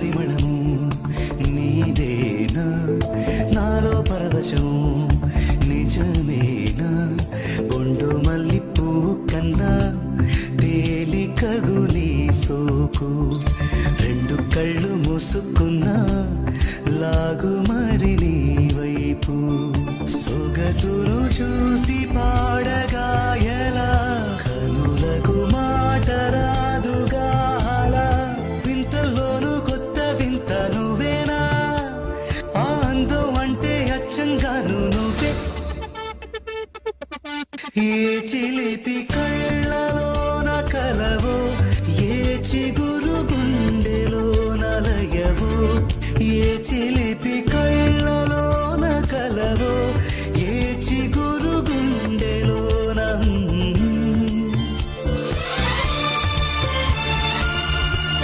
పరిమళము నీదేనా నాలో పరవశం నిజమేనా బొండు మల్లిపూ కన్నా తేలికగు నీ సోకు రెండు కళ్ళు మూసుకున్నా లాగు మరి నీ వైపు సొగసును చూసి పాడగా